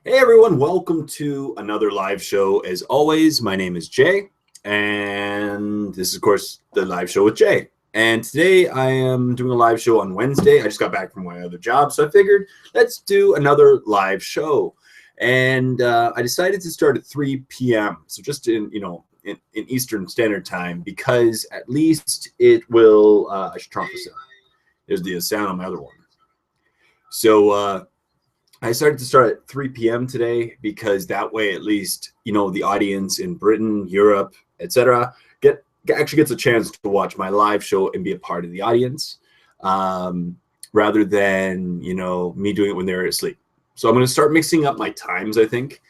Hey everyone, welcome to another live show. As always, my name is Jay, and this is, of course, the live show with Jay. And today I am doing a live show on Wednesday. I just got back from my other job, so I figured let's do another live show. And I decided to start at 3 p.m. So just in Eastern Standard Time, because at least it will. I should turn off the sound. There's the sound on my other one. So I started to start at 3 p.m. today because that way, at least, the audience in Britain, Europe, etc., actually gets a chance to watch my live show and be a part of the audience, rather than me doing it when they're asleep. So I'm going to start mixing up my times. I think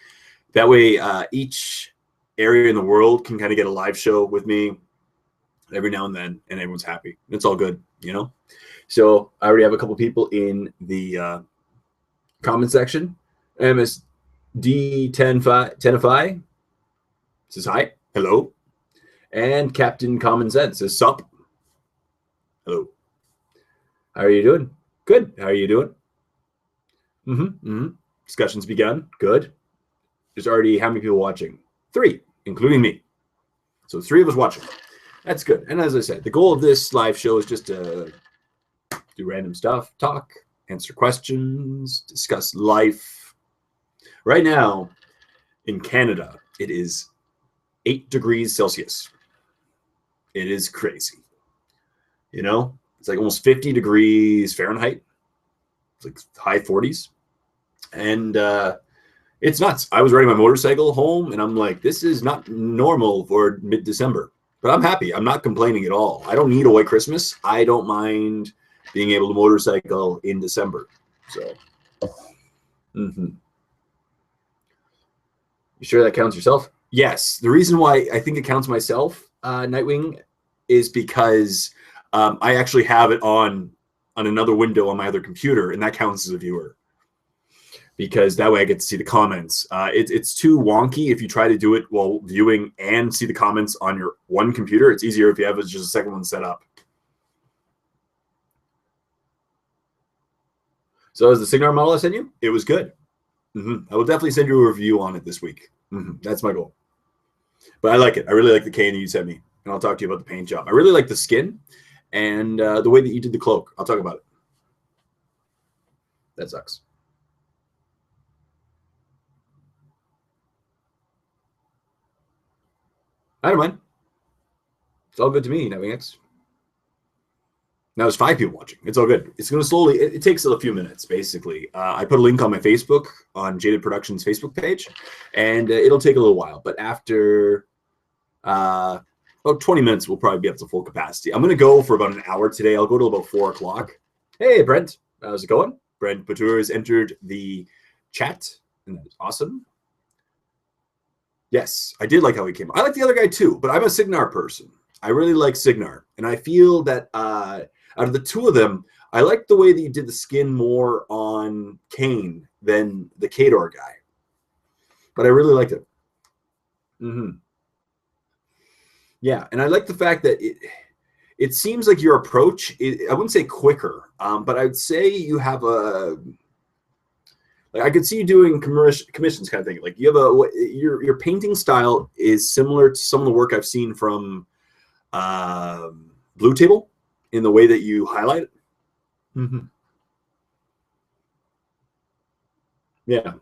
that way each area in the world can kind of get a live show with me every now and then, and everyone's happy. It's all good, So I already have a couple people in the comment section. MSD10fi says hi, hello, and Captain Common Sense says sup, hello. How are you doing? Good. How are you doing? Discussions begun. Good. There's already how many people watching? 3, including me. So 3 of us watching. That's good. And as I said, the goal of this live show is just to do random stuff, talk, answer questions, discuss life. Right now in Canada, it is 8 degrees Celsius. It is crazy. It's like almost 50 degrees Fahrenheit. It's like high 40s. And it's nuts. I was riding my motorcycle home and I'm like, this is not normal for mid-December. But I'm happy. I'm not complaining at all. I don't need a white Christmas. I don't mind being able to motorcycle in December. So, you sure that counts yourself? Yes. The reason why I think it counts myself, Nightwing, is because I actually have it on another window on my other computer, and that counts as a viewer. Because that way I get to see the comments. It's too wonky if you try to do it while viewing and see the comments on your one computer. It's easier if you have just a second one set up. So as the Signar model I sent you, it was good. I will definitely send you a review on it this week. That's my goal. But I like it. I really like the cane you sent me. And I'll talk to you about the paint job. I really like the skin and the way that you did the cloak. I'll talk about it. That sucks. I don't mind. It's all good to me, Naving X. Now there's 5 people watching. It's all good. It's going to slowly, it takes a few minutes, basically. I put a link on my Facebook, on Jaded Productions Facebook page, and it'll take a little while. But after about 20 minutes, we'll probably be up to full capacity. I'm going to go for about an hour today. I'll go till about 4 o'clock. Hey, Brent. How's it going? Brent Batur has entered the chat, and that is awesome. Yes, I did like how he came. I like the other guy too, but I'm a Signar person. I really like Signar, and I feel that out of the 2 of them, I like the way that you did the skin more on Kane than the Kador guy. But I really liked it. Yeah, and I like the fact that it seems like your approach, I wouldn't say quicker, but I'd say you have a... Like I could see you doing commissions kind of thing. Like you have your painting style is similar to some of the work I've seen from Blue Table in the way that you highlight it. Yeah.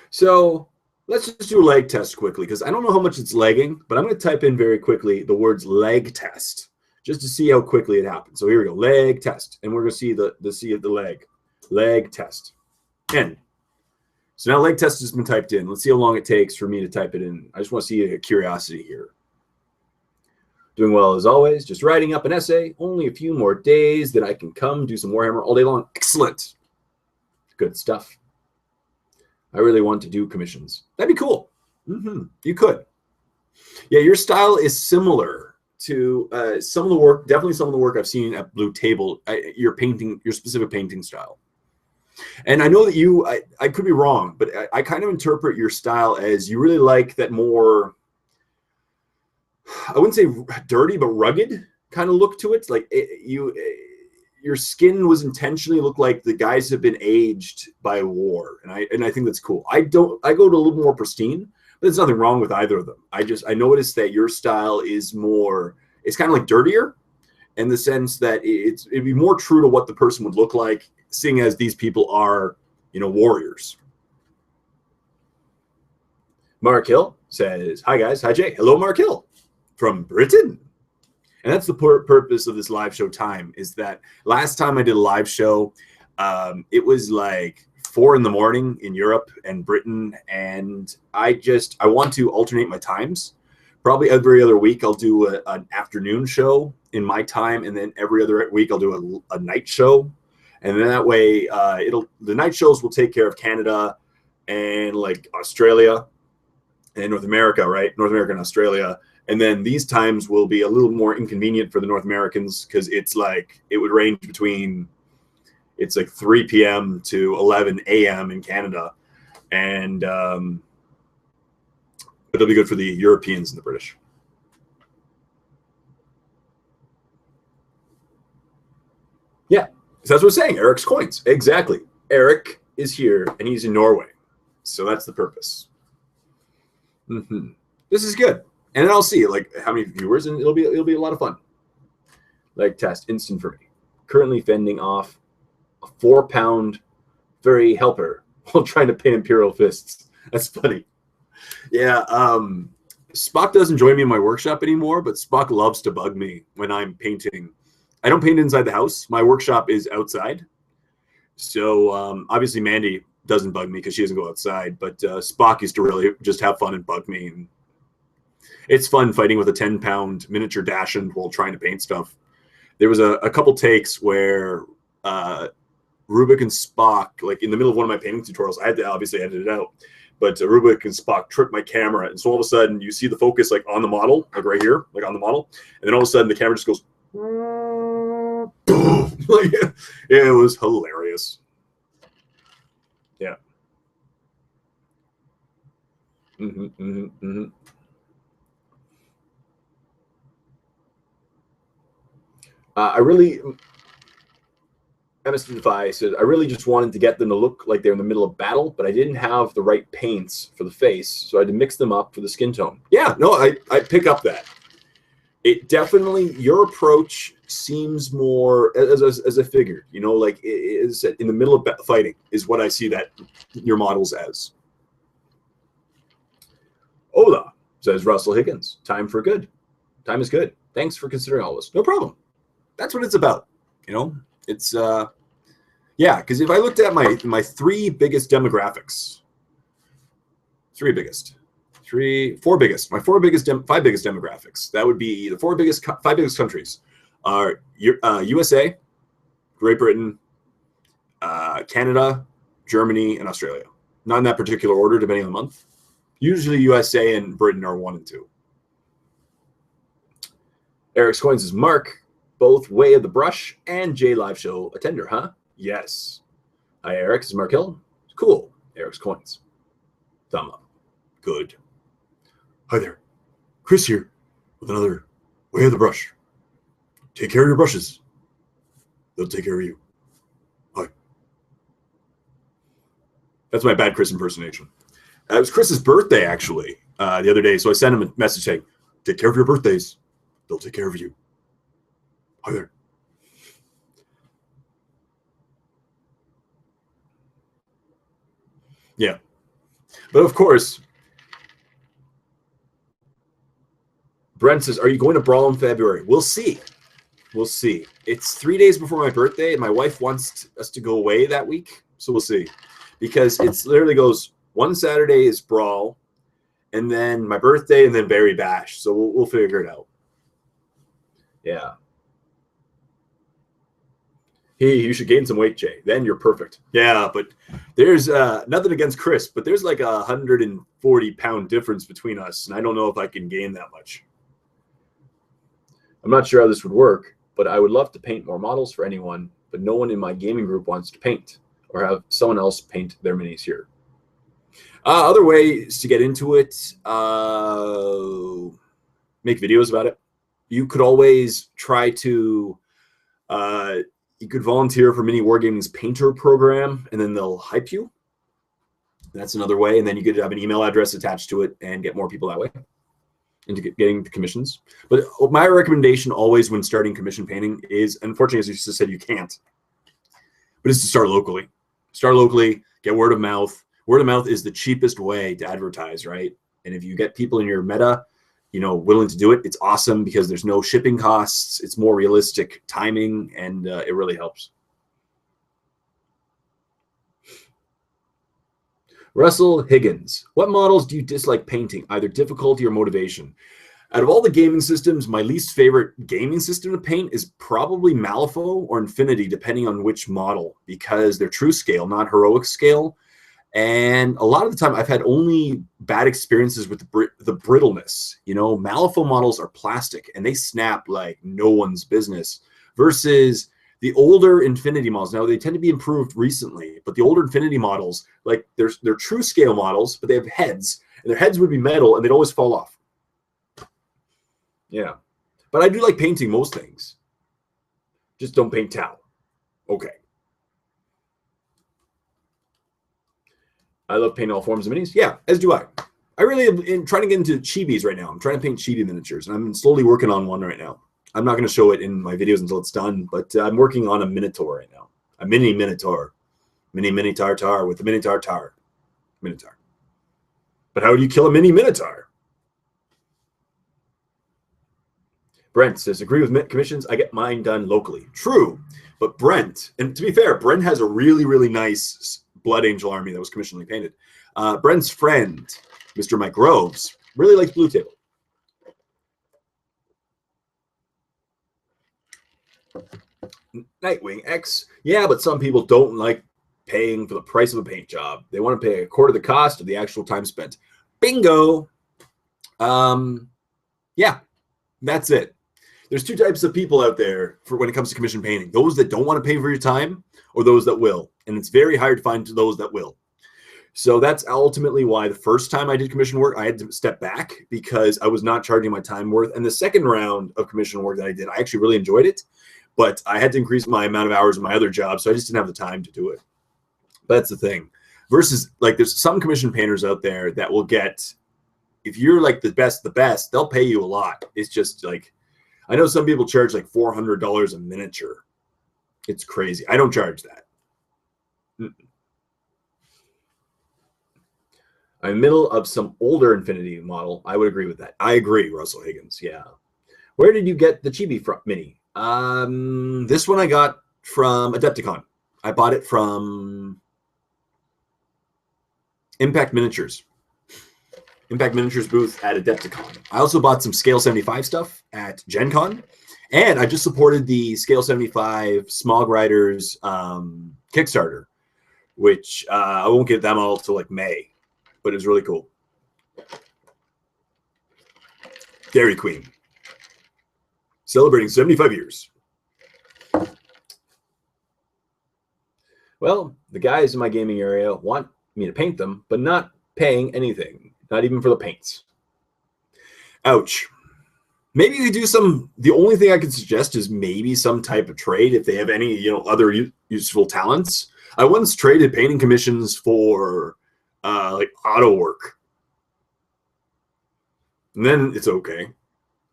So let's just do a leg test quickly because I don't know how much it's lagging, but I'm going to type in very quickly the words leg test just to see how quickly it happens. So here we go, leg test, and we're going to see the leg. Leg test. End. So now leg test has been typed in. Let's see how long it takes for me to type it in. I just want to see a curiosity here. Doing well as always. Just writing up an essay. Only a few more days that I can come do some Warhammer all day long. Excellent. Good stuff. I really want to do commissions. That'd be cool. You could. Yeah, your style is similar to some of the work, definitely some of the work I've seen at Blue Table, your specific painting style. And I know that I could be wrong, but I kind of interpret your style as you really like that more, I wouldn't say dirty, but rugged kind of look to it. Like your skin was intentionally look like the guys have been aged by war, and I think that's cool. I go to a little more pristine, but there's nothing wrong with either of them. I noticed that your style is more, it's kind of like dirtier, in the sense that it'd be more true to what the person would look like, seeing as these people are, you know, warriors. Mark Hill says, "Hi guys, hi Jay." Hello, Mark Hill from Britain. And that's the purpose of this live show time, is that last time I did a live show, it was like 4 in the morning in Europe and Britain. And I want to alternate my times. Probably every other week, I'll do an afternoon show in my time. And then every other week, I'll do a night show. And then that way, the night shows will take care of Canada and like Australia and North America, right? North America and Australia. And then these times will be a little more inconvenient for the North Americans, because it's like, it would range between, it's like 3 p.m. to 11 a.m. in Canada. And it'll be good for the Europeans and the British. Yeah, so that's what I'm saying. Eric's coins. Exactly. Eric is here and he's in Norway. So that's the purpose. This is good. And then I'll see like how many viewers, and it'll be a lot of fun. Like test instant for me. Currently fending off a 4-pound furry helper while trying to paint Imperial fists. That's funny. Yeah, Spock doesn't join me in my workshop anymore, but Spock loves to bug me when I'm painting. I don't paint inside the house. My workshop is outside. So obviously Mandy doesn't bug me because she doesn't go outside, but Spock used to really just have fun and bug me. And it's fun fighting with a 10-pound miniature Dachshund while trying to paint stuff. There was a couple takes where Rubik and Spock, like in the middle of one of my painting tutorials, I had to obviously edit it out, but Rubik and Spock tripped my camera, and so all of a sudden you see the focus like on the model, like right here, like on the model, and then all of a sudden the camera just goes boom. Like, it was hilarious. Yeah. I really, MSDefy said, I really just wanted to get them to look like they're in the middle of battle, but I didn't have the right paints for the face, so I had to mix them up for the skin tone. Yeah, no, I pick up that. It definitely, your approach seems more, as I figured, you know, like is in the middle of fighting is what I see that your models as. Hola, says Russell Higgins. Time for good. Time is good. Thanks for considering all this. No problem. That's what it's about, you know. It's yeah, because if I looked at my 3 biggest demographics, 4 biggest, my 5 biggest demographics, that would be the 5 biggest countries are USA, Great Britain, Canada, Germany, and Australia. Not in that particular order, depending on the month. Usually USA and Britain are 1 and 2. Eric's Coins is Mark, both Way of the Brush and J Live Show attender, huh? Yes. Hi, Eric. This is Mark Hill. Cool. Eric's Coins. Thumb up. Good. Hi there. Chris here with another Way of the Brush. Take care of your brushes. They'll take care of you. Hi. That's my bad Chris impersonation. It was Chris's birthday, actually, the other day. So I sent him a message saying, take care of your birthdays. They'll take care of you. Hi there. Yeah. But of course, Brent says, are you going to Brawl in February? We'll see. We'll see. It's 3 days before my birthday, and my wife wants us to go away that week. So we'll see. Because it literally goes, one Saturday is Brawl, and then my birthday, and then Berry Bash. So we'll figure it out. Yeah. Hey, you should gain some weight, Jay. Then you're perfect. Yeah, but there's nothing against Chris, but there's like 140-pound difference between us, and I don't know if I can gain that much. I'm not sure how this would work, but I would love to paint more models for anyone, but no one in my gaming group wants to paint or have someone else paint their minis here. Other ways to get into it, make videos about it. You could always try to You could volunteer for Miniwargaming's painter program, and then they'll hype you. That's another way. And then you could have an email address attached to it and get more people that way into getting the commissions. But my recommendation always when starting commission painting is, unfortunately, as you just said, you can't, but it's to start locally. Start locally, get word of mouth. Word of mouth is the cheapest way to advertise, right? And if you get people in your meta, willing to do it, it's awesome because there's no shipping costs. It's more realistic timing, and it really helps. Russell Higgins, what models do you dislike painting, either difficulty or motivation? Out of all the gaming systems, my least favorite gaming system to paint is probably Malifaux or Infinity, depending on which model, because they're true scale, not heroic scale. And a lot of the time, I've had only bad experiences with the brittleness. Malifaux models are plastic, and they snap like no one's business, versus the older Infinity models. Now, they tend to be improved recently, but the older Infinity models, like they're true scale models, but they have heads, and their heads would be metal, and they'd always fall off. Yeah. But I do like painting most things. Just don't paint Tau. Okay. I love painting all forms of minis. Yeah, as do I. I really am trying to get into chibis right now. I'm trying to paint chibi miniatures, and I'm slowly working on one right now. I'm not going to show it in my videos until it's done, but I'm working on a Minotaur right now. A mini Minotaur. Mini Tartar with a mini Tartar. Minotaur. But how do you kill a mini Minotaur? Brent says, agree with commissions. I get mine done locally. True. But Brent, and to be fair, Brent has a really, really nice Blood Angel army that was commissionally painted. Brent's friend, Mr. Mike Groves, really likes Blue Table. Nightwing X. Yeah, but some people don't like paying for the price of a paint job. They want to pay a quarter of the cost of the actual time spent. Bingo. Yeah, that's it. There's two types of people out there for when it comes to commission painting. Those that don't want to pay for your time, or those that will. And it's very hard to find those that will. So that's ultimately why the first time I did commission work, I had to step back because I was not charging my time worth. And the second round of commission work that I did, I actually really enjoyed it, but I had to increase my amount of hours in my other job, so I just didn't have the time to do it. But that's the thing. Versus, like, there's some commission painters out there that will get, if you're like the best, they'll pay you a lot. It's just like, I know some people charge like $400 a miniature. It's crazy. I don't charge that. I'm in the middle of some older Infinity model. I would agree with that. I agree, Russell Higgins. Yeah. Where did you get the Chibi from, Mini? This one I got from Adepticon. I bought it from Impact Miniatures. Impact Miniatures booth at Adepticon. I also bought some Scale 75 stuff at Gen Con. And I just supported the Scale 75 Smog Riders Kickstarter, which I won't get them all till like May, but it was really cool. Dairy Queen. Celebrating 75 years. Well, the guys in my gaming area want me to paint them, but not paying anything. Not even for the paints. Ouch. Maybe we do some, the only thing I could suggest is maybe some type of trade if they have any, other useful talents. I once traded painting commissions for like auto work. And then it's okay.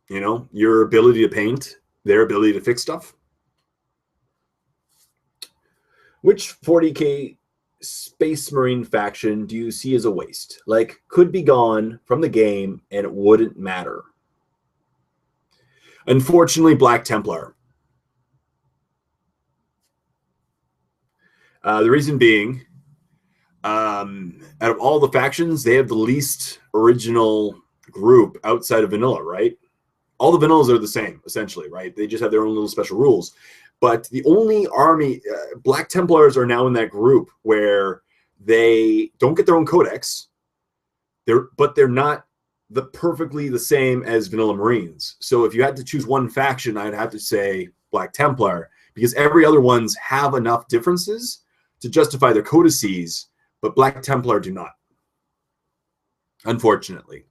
Your ability to paint, their ability to fix stuff. Which 40K Space Marine faction do you see as a waste? Like, could be gone from the game and it wouldn't matter. Unfortunately, Black Templar. The reason being, out of all the factions, they have the least original group outside of vanilla, right? All the vanillas are the same, essentially, right? They just have their own little special rules. But the only army, Black Templars are now in that group where they don't get their own codex, but they're not perfectly the same as vanilla Marines. So if you had to choose one faction, I'd have to say Black Templar, because every other ones have enough differences to justify their codices, but Black Templar do not, unfortunately.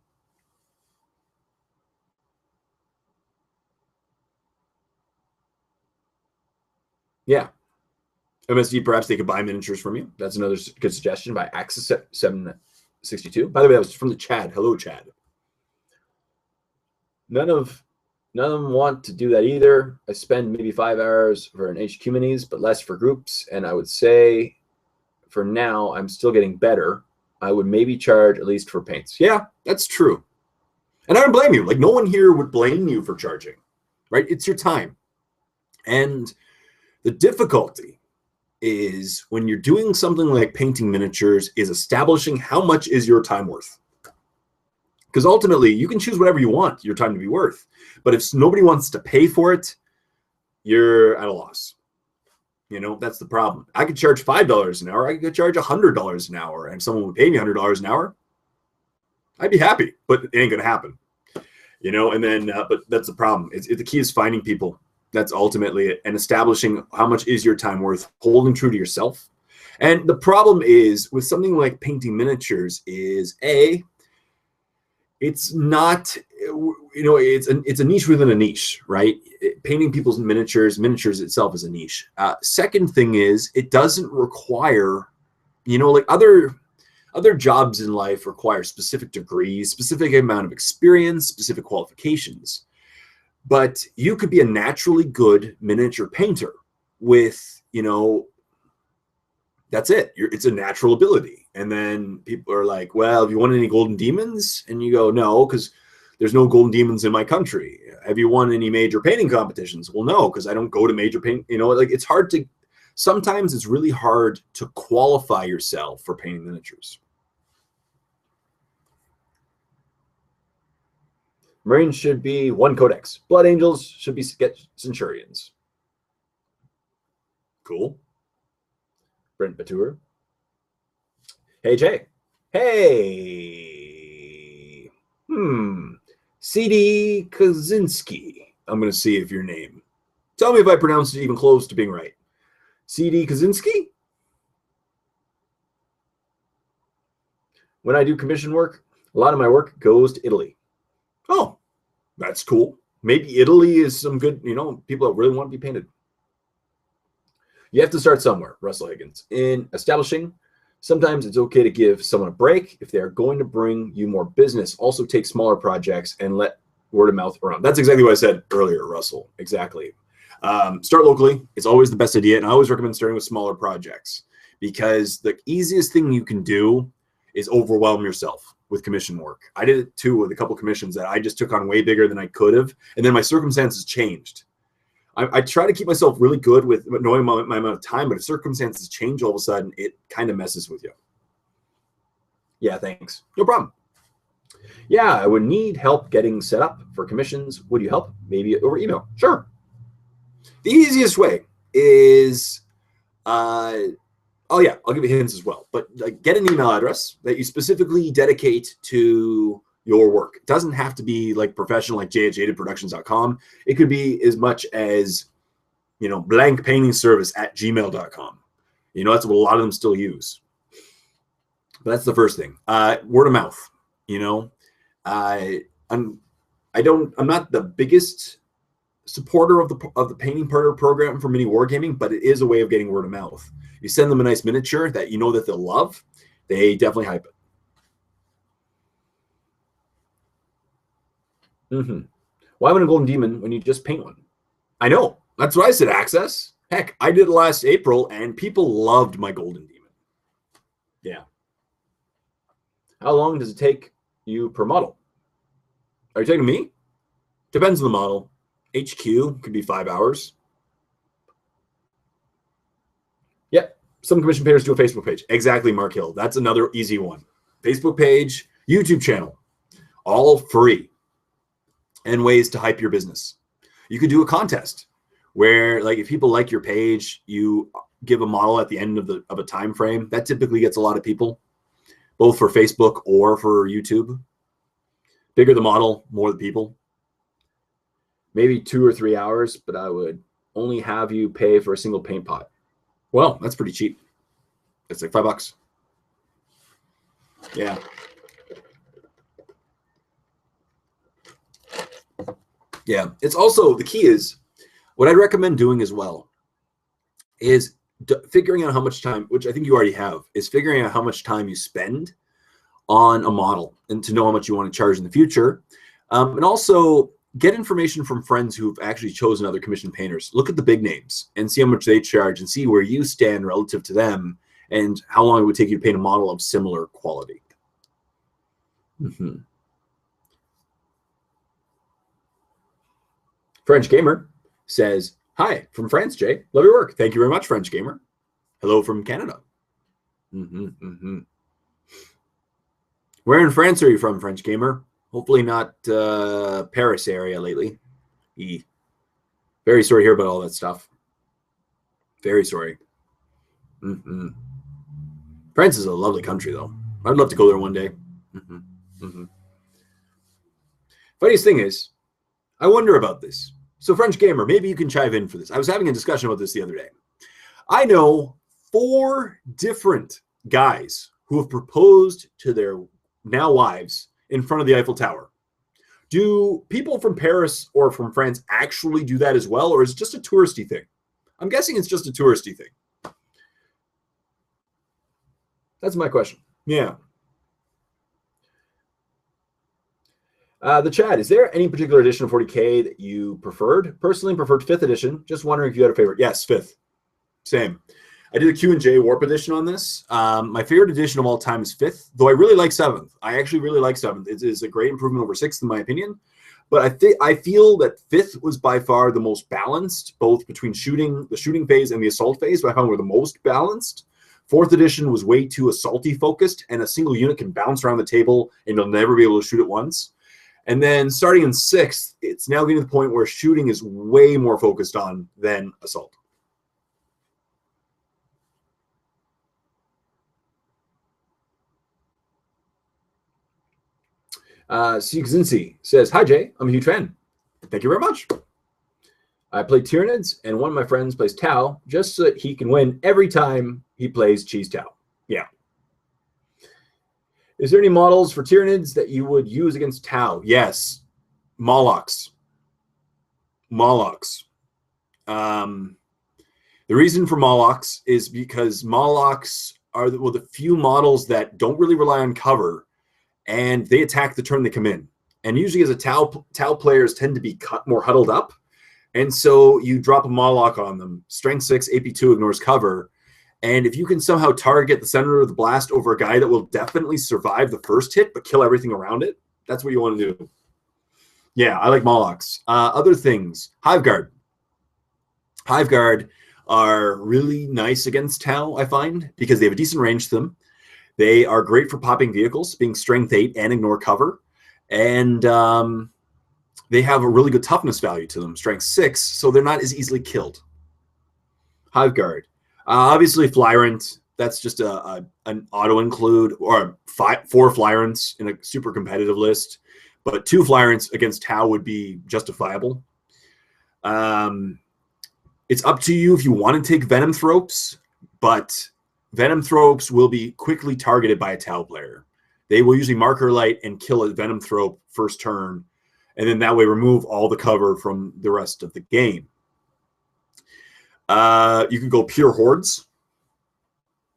Yeah. MSD, perhaps they could buy miniatures from you. That's another good suggestion by Access 762. By the way, that was from the Chad. Hello, Chad. None of them want to do that either. I spend maybe 5 hours for an HQ minis, but less for groups. And I would say for now, I'm still getting better. I would maybe charge at least for paints. Yeah, that's true. And I don't blame you. Like, no one here would blame you for charging, right? It's your time. And the difficulty is when you're doing something like painting miniatures is establishing how much is your time worth. Because ultimately, you can choose whatever you want your time to be worth. But if nobody wants to pay for it, you're at a loss. You know, that's the problem. I could charge $5 an hour. I could charge $100 an hour. And if someone would pay me $100 an hour, I'd be happy. But it ain't going to happen. You know, and then, but that's the problem. The key is finding people. That's ultimately it. And establishing how much is your time worth, holding true to yourself. And the problem is with something like painting miniatures is it's not, you know, it's a niche within a niche, right? Painting people's miniatures itself is a niche. Second thing is it doesn't require, you know, like other jobs in life require specific degrees, specific amount of experience, specific qualifications. But you could be a naturally good miniature painter with, you know, that's it. It's a natural ability. And then people are like, well, have you won any golden demons? And you go, no, because there's no golden demons in my country. Have you won any major painting competitions? Well, no, because I don't go to major paint. You know, like it's hard to, sometimes it's really hard to qualify yourself for painting miniatures. Marines should be 1 Codex. Blood Angels should be Centurions. Cool. Brent Batur. Hey, Jay. Hey. CD Kaczynski. I'm going to see if your name. Tell me if I pronounced it even close to being right. CD Kaczynski? When I do commission work, a lot of my work goes to Italy. Oh, that's cool. Maybe Italy is some good, you know, people that really want to be painted. You have to start somewhere, Russell Higgins. In establishing, sometimes it's okay to give someone a break if they are going to bring you more business. Also take smaller projects and let word of mouth around. That's exactly what I said earlier, Russell. Exactly. Start locally. It's always the best idea. And I always recommend starting with smaller projects because the easiest thing you can do is overwhelm yourself with commission work. I did it too with a couple commissions that I just took on way bigger than I could have. And then my circumstances changed. I try to keep myself really good with knowing my amount of time, but if circumstances change all of a sudden, it kind of messes with you. Yeah, thanks. No problem. Yeah, I would need help getting set up for commissions. Would you help? Maybe over email. Sure. The easiest way is, oh yeah, I'll give you hints as well. But get an email address that you specifically dedicate to your work. It doesn't have to be like professional, like j@jadedproductions.com. It could be as much as, you know, blank painting service at gmail.com. You know, that's what a lot of them still use. But that's the first thing. Word of mouth. You know, I'm not the biggest supporter of the painting partner program for mini wargaming, but it is a way of getting word of mouth. You send them a nice miniature that you know that they'll love, they definitely hype it. Why win a golden demon when you just paint one? I know. That's what I said, Access. Heck, I did it last April, and people loved my golden demon. Yeah. How long does it take you per model? Are you taking me? Depends on the model. HQ could be 5 hours. Yep. Some commission painters do a Facebook page. Exactly, Mark Hill. That's another easy one. Facebook page, YouTube channel, all free. And ways to hype your business. You could do a contest where, like, if people like your page, you give a model at the end of a time frame. That typically gets a lot of people, both for Facebook or for YouTube. Bigger the model, more the people. Maybe 2 or 3 hours, but I would only have you pay for a single paint pot. Well, that's pretty cheap. It's like $5. Yeah. Yeah, it's also, the key is, what I'd recommend doing as well is figuring out how much time, which I think you already have, is figuring out how much time you spend on a model and to know how much you want to charge in the future. And also get information from friends who've actually chosen other commissioned painters. Look at the big names and see how much they charge and see where you stand relative to them and how long it would take you to paint a model of similar quality. French Gamer says, hi, from France, Jay. Love your work. Thank you very much, French Gamer. Hello from Canada. Where in France are you from, French Gamer? Hopefully not Paris area lately. Very sorry to hear about all that stuff. Very sorry. France is a lovely country, though. I'd love to go there one day. Funniest thing is, I wonder about this. So, French Gamer, maybe you can chime in for this. I was having a discussion about this the other day. I know 4 different guys who have proposed to their now wives in front of the Eiffel Tower. Do people from Paris or from France actually do that as well, or is it just a touristy thing? I'm guessing it's just a touristy thing. That's my question. Yeah. The chat, is there any particular edition of 40K that you preferred? Personally, preferred 5th edition. Just wondering if you had a favorite. Yes, 5th. Same. I did a Q&J Warp edition on this. My favorite edition of all time is 5th, though I really like 7th. I actually really like 7th. It is a great improvement over 6th, in my opinion. But I feel that 5th was by far the most balanced, both between the shooting phase and the assault phase. I found were the most balanced. 4th edition was way too assaulty focused, and a single unit can bounce around the table, and you'll never be able to shoot at once. And then starting in 6th, it's now getting to the point where shooting is way more focused on than assault. Siegzinsi says, hi, Jay. I'm a huge fan. Thank you very much. I play Tyranids, and one of my friends plays Tau just so that he can win every time he plays Cheese Tau. Yeah. Is there any models for Tyranids that you would use against Tau? Yes. Molochs. Molochs. The reason for Molochs is because Molochs are the few models that don't really rely on cover, and they attack the turn they come in. And usually as a Tau players tend to be more huddled up, and so you drop a Moloch on them. Strength 6, AP2 ignores cover. And if you can somehow target the center of the blast over a guy that will definitely survive the first hit but kill everything around it, that's what you want to do. Yeah, I like Molochs. Other things, Hive Guard. Hive Guard are really nice against Tau, I find, because they have a decent range to them. They are great for popping vehicles, being strength 8 and ignore cover. And they have a really good toughness value to them, strength 6, so they're not as easily killed. Hive Guard. Obviously, Flyrant, that's just an auto-include, or 4 Flyrants in a super competitive list. But 2 Flyrants against Tau would be justifiable. It's up to you if you want to take Venom Thropes, but Venom Thropes will be quickly targeted by a Tau player. They will usually Marker Light and kill a Venom Thrope first turn, and then that way remove all the cover from the rest of the game. You can go pure Hordes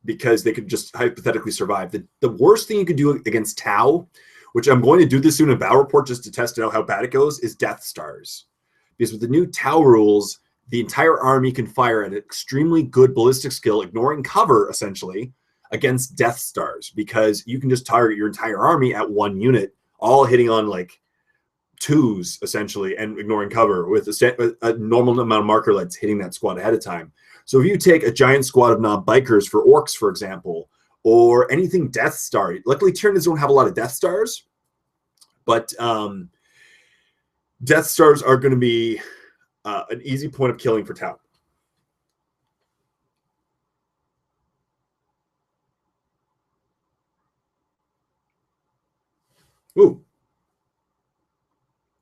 because they could just hypothetically survive. The worst thing you could do against Tau, which I'm going to do this soon in Battle Report just to test out how bad it goes, is Death Stars. Because with the new Tau rules, the entire army can fire an extremely good ballistic skill, ignoring cover, essentially, against Death Stars. Because you can just target your entire army at 1 unit, all hitting on, like, 2s, essentially, and ignoring cover with a normal amount of marker lights hitting that squad ahead of time. So if you take a giant squad of non-bikers for orcs, for example, or anything Death Star, luckily Tyranids don't have a lot of Death Stars, but Death Stars are going to be an easy point of killing for Tau. Ooh.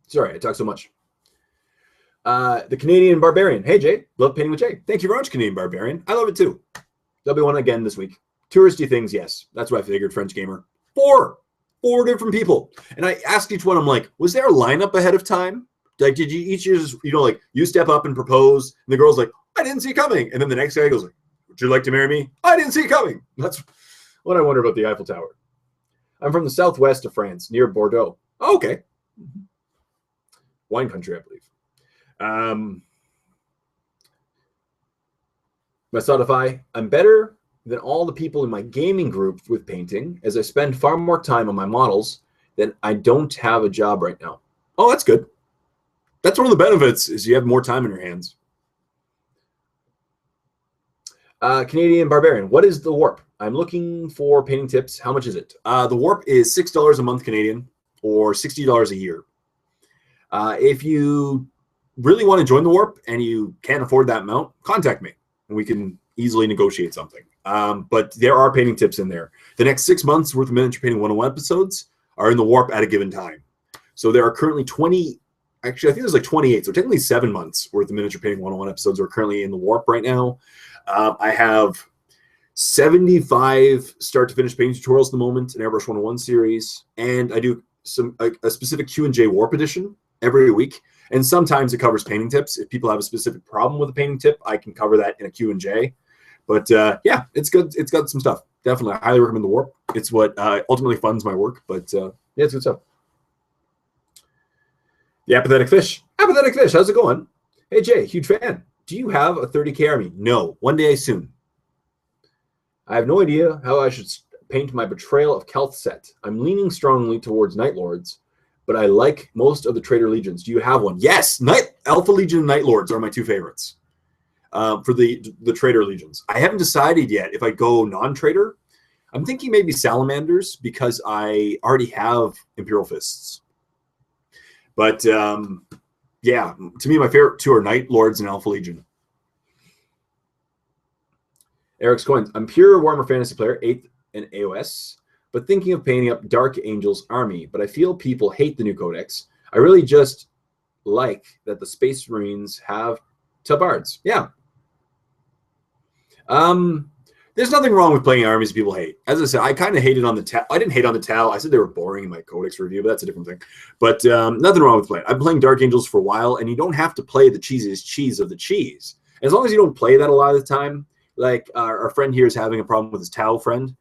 Sorry, I talk so much. The Canadian Barbarian. Hey, Jay. Love painting with Jay. Thank you very much, Canadian Barbarian. I love it, too. There'll be one again this week. Touristy things, yes. That's what I figured, French Gamer. 4 different people. And I asked each one, I'm like, was there a lineup ahead of time? Like, did you each just, like, you step up and propose, and the girl's like, I didn't see it coming. And then the next guy goes, would you like to marry me? I didn't see it coming. That's what I wonder about the Eiffel Tower. I'm from the southwest of France, near Bordeaux. Oh, okay. Wine country, I believe. Masodify, I'm better than all the people in my gaming group with painting, as I spend far more time on my models than I don't have a job right now. Oh, that's good. That's one of the benefits, is you have more time in your hands. Canadian Barbarian, what is the warp? I'm looking for painting tips. How much is it? The warp is $6 a month Canadian, or $60 a year. If you really want to join the warp and you can't afford that amount, contact me and we can easily negotiate something. But there are painting tips in there. The next 6 months worth of Miniature Painting 101 episodes are in the warp at a given time. So there are currently 20, actually I think there's like 28, so technically 7 months worth of Miniature Painting 101 episodes are currently in the warp right now. I have 75 start to finish painting tutorials at the moment, an Airbrush 101 series, and I do a specific Q&J warp edition every week. And sometimes it covers painting tips. If people have a specific problem with a painting tip, I can cover that in a Q&J. But yeah, it's good. It's got some stuff. Definitely, I highly recommend the warp. It's what ultimately funds my work. But yeah, it's good stuff. The Apathetic Fish. Apathetic Fish, how's it going? Hey, Jay, huge fan. Do you have a 30K army? No, one day soon. I have no idea how I should paint my Betrayal of Kelth set. I'm leaning strongly towards Night Lords, but I like most of the Traitor Legions. Do you have one? Yes, Alpha Legion and Night Lords are my two favorites for the Traitor Legions. I haven't decided yet if I go non-Traitor. I'm thinking maybe Salamanders because I already have Imperial Fists. But yeah, to me, my favorite two are Night Lords and Alpha Legion. Eric's Coins. I'm pure Warhammer Fantasy player, 8th in AOS, but thinking of painting up Dark Angel's army. But I feel people hate the new Codex. I really just like that the Space Marines have tabards. Yeah. There's nothing wrong with playing armies people hate. As I said, I kind of hated on the Tau. I didn't hate on the Tau. I said they were boring in my Codex review, but that's a different thing. But nothing wrong with playing. I've been playing Dark Angels for a while, and you don't have to play the cheesiest cheese of the cheese. As long as you don't play that a lot of the time, like our friend here is having a problem with his Tau friend,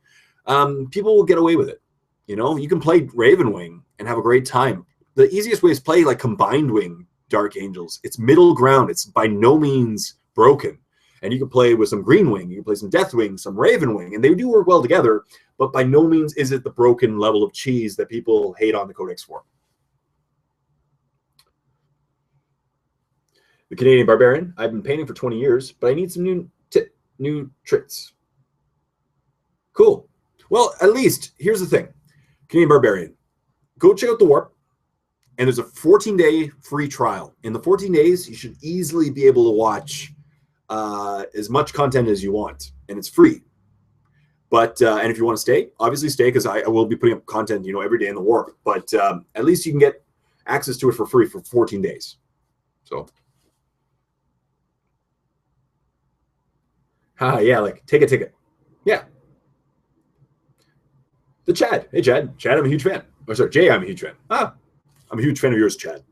people will get away with it. You know, you can play Ravenwing and have a great time. The easiest way is play like Combined Wing Dark Angels. It's middle ground. It's by no means broken. And you can play with some Green Wing, you can play some Death Wing, some Raven Wing, and they do work well together, but by no means is it the broken level of cheese that people hate on the Codex for. The Canadian Barbarian. I've been painting for 20 years, but I need some new tricks. Cool. Well, at least, here's the thing. Canadian Barbarian. Go check out the Warp, and there's a 14-day free trial. In the 14 days, you should easily be able to watch as much content as you want, and it's free. But and if you want to stay, obviously stay, because I will be putting up content, you know, every day in the Warp. But at least you can get access to it for free for 14 days. So, yeah, like take a ticket. Yeah. The Chad. Hey, Chad. Chad, I'm a huge fan. Or sorry, Jay, I'm a huge fan. I'm a huge fan of yours, Chad.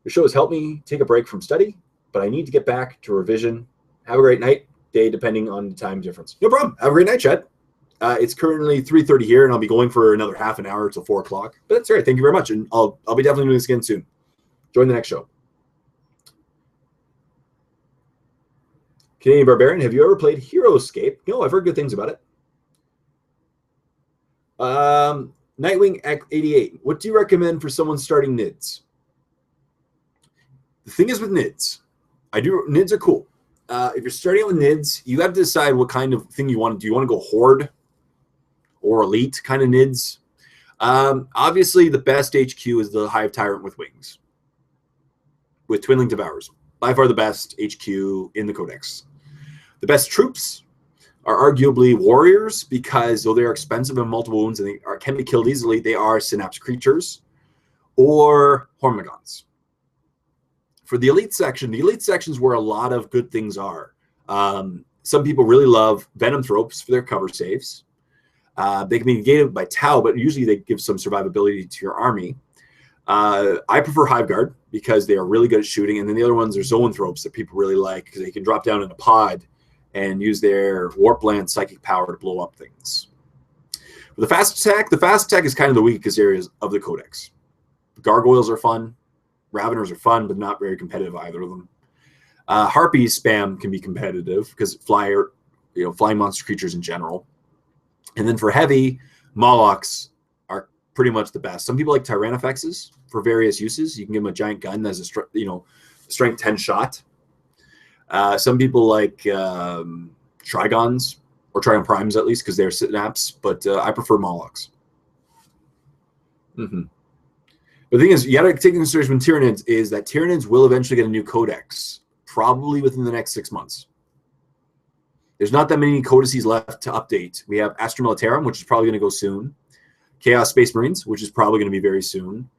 Your show has helped me take a break from study, but I need to get back to revision. Have a great night, day, depending on the time difference. No problem. Have a great night, Chad. It's currently 3:30 here, and I'll be going for another half an hour till 4 o'clock. But that's all right. Thank you very much, and I'll be definitely doing this again soon. Join the next show. Canadian Barbarian, have you ever played HeroScape? No, I've heard good things about it. Nightwing 88. What do you recommend for someone starting NIDS? The thing is with NIDS, NIDS are cool. If you're starting out with NIDS, you have to decide what kind of thing you want to do. You want to go Horde or Elite kind of NIDS? Obviously, the best HQ is the Hive Tyrant with wings, with Twinling Devourers. By far the best HQ in the Codex. The best troops are arguably Warriors, because though they are expensive and multiple wounds and they can be killed easily, they are Synapse creatures, or Hormigons. For the Elite section is where a lot of good things are. Some people really love Venom Thropes for their cover saves. They can be negated by Tau, but usually they give some survivability to your army. I prefer Hive Guard because they are really good at shooting, and then the other ones are Zoanthropes that people really like because they can drop down in a pod and use their Warpland psychic power to blow up things. For the fast attack is kind of the weakest areas of the Codex. Gargoyles are fun, Raveners are fun, but not very competitive, either of them. Harpies spam can be competitive because flying monster creatures in general. And then for heavy, Molochs are pretty much the best. Some people like Tyranifexes for various uses. You can give them a giant gun that's a strength 10 shot. Some people like Trigons, or Trigon Primes at least, because they're Synapse, but I prefer Molochs. But the thing is, you got to take into consideration with Tyranids is that Tyranids will eventually get a new Codex, probably within the next 6 months. There's not that many codices left to update. We have Astra Militarum, which is probably going to go soon. Chaos Space Marines, which is probably going to be very soon.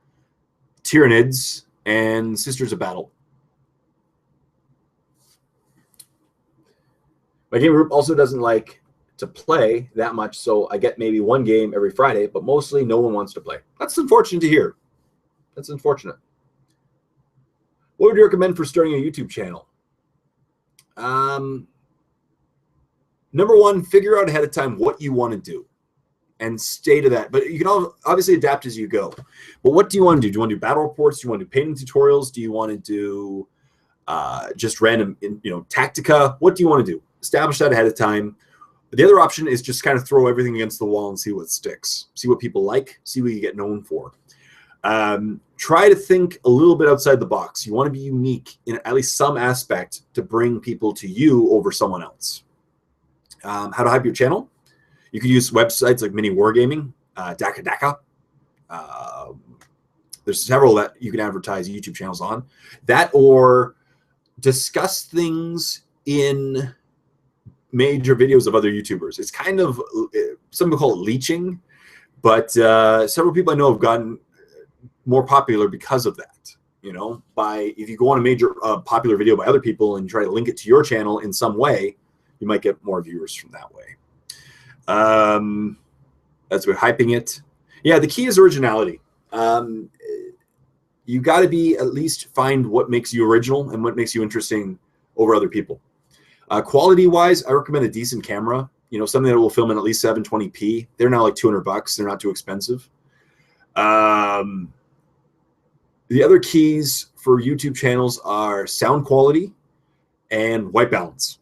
Tyranids, and Sisters of Battle. My game group also doesn't like to play that much, so I get maybe one game every Friday, but mostly no one wants to play. That's unfortunate to hear. That's unfortunate. What would you recommend for starting a YouTube channel? Number one, figure out ahead of time what you want to do and stay to that. But you can obviously adapt as you go. But what do you want to do? Do you want to do battle reports? Do you want to do painting tutorials? Do you want to do just random, tactica? What do you want to do? Establish that ahead of time. The other option is just kind of throw everything against the wall and see what sticks. See what people like. See what you get known for. Try to think a little bit outside the box. You want to be unique in at least some aspect to bring people to you over someone else. How to hype your channel? You can use websites like Miniwargaming, Daka. There's several that you can advertise YouTube channels on. That, or discuss things in major videos of other YouTubers. It's kind of, some people call it leeching, but several people I know have gotten more popular because of that. If you go on a major popular video by other people and try to link it to your channel in some way, you might get more viewers from that way. That's what hyping it. Yeah, the key is originality. You got to be at least find what makes you original and what makes you interesting over other people. Quality-wise, I recommend a decent camera. Something that will film in at least 720p. They're now like $200. They're not too expensive. The other keys for YouTube channels are sound quality and white balance.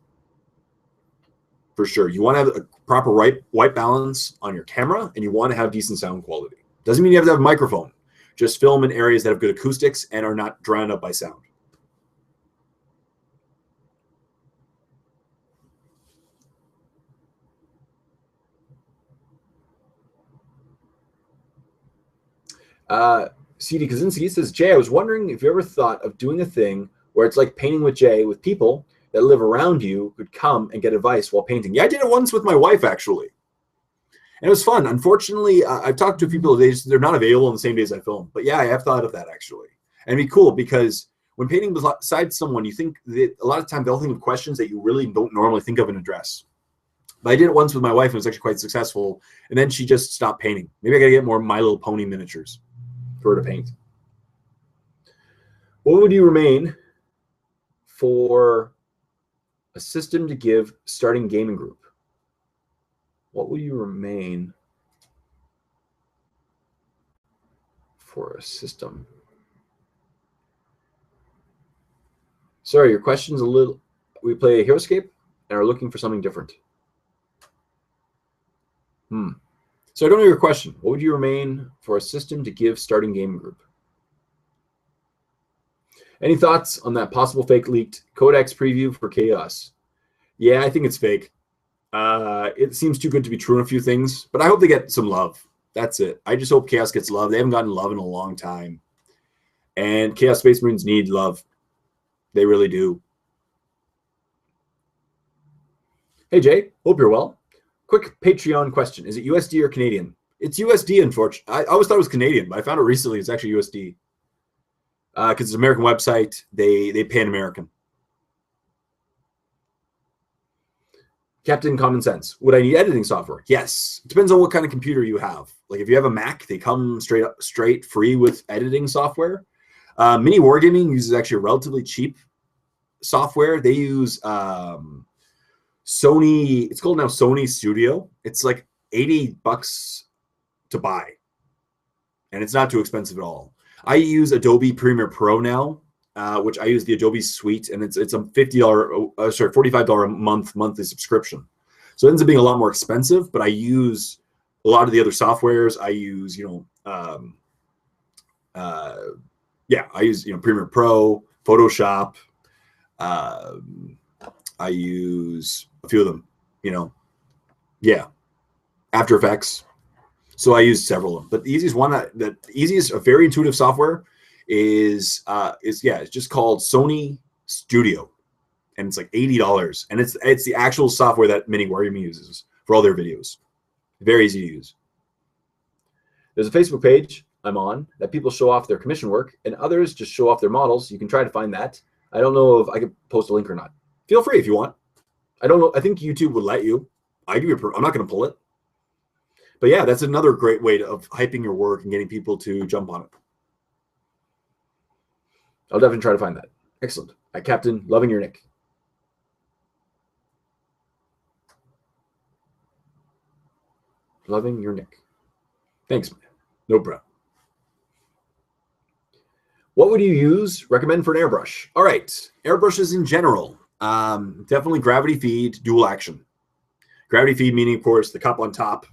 For sure. You want to have a proper white balance on your camera, and you want to have decent sound quality. Doesn't mean you have to have a microphone. Just film in areas that have good acoustics and are not drowned out by sound. CD Kaczynski says, Jay, I was wondering if you ever thought of doing a thing where it's like painting with Jay, with people that live around you could come and get advice while painting. Yeah, I did it once with my wife, actually. And it was fun. Unfortunately, I've talked to a few people, they're not available on the same days I film. But yeah, I have thought of that, actually. And it'd be cool because when painting beside someone, you think that a lot of times they'll think of questions that you really don't normally think of and address. But I did it once with my wife, and it was actually quite successful. And then she just stopped painting. Maybe I got to get more My Little Pony miniatures for her to paint. What would you remain for a system to give starting gaming group? What will you remain for a system? Sorry, your question's a little... We play HeroScape and are looking for something different. So I don't know your question. What would you remain for a system to give starting gaming group? Any thoughts on that possible fake leaked Codex preview for Chaos? Yeah, I think it's fake. It seems too good to be true in a few things, but I hope they get some love. That's it. I just hope Chaos gets love. They haven't gotten love in a long time. And Chaos Space Marines need love. They really do. Hey, Jay. Hope you're well. Quick Patreon question. Is it USD or Canadian? It's USD, unfortunately. I always thought it was Canadian, but I found it recently. It's actually USD. Because it's an American website. They pay an American. Captain Common Sense. Would I need editing software? Yes. It depends on what kind of computer you have. Like if you have a Mac, they come straight free with editing software. Miniwargaming uses actually a relatively cheap software. They use Sony. It's called now Sony Studio. It's like $80 to buy, and it's not too expensive at all. I use Adobe Premiere Pro now, which I use the Adobe Suite, and it's a $45 a month monthly subscription. So it ends up being a lot more expensive, but I use a lot of the other softwares. I use, I use Premiere Pro, Photoshop. I use a few of them, After Effects. So I use several of them, but the easiest one, a very intuitive software is it's just called Sony Studio, and it's like $80, and it's the actual software that Miniwargamer uses for all their videos. Very easy to use. There's a Facebook page I'm on that people show off their commission work, and others just show off their models. You can try to find that. I don't know if I could post a link or not. Feel free if you want. I don't know. I think YouTube would let you. I'm not going to pull it. But yeah, that's another great way of hyping your work and getting people to jump on it. I'll definitely try to find that. Excellent. Captain, loving your nick. Loving your nick. Thanks, man. No problem. What would you recommend for an airbrush? All right, airbrushes in general. Definitely gravity feed, dual action. Gravity feed meaning, of course, the cup on top,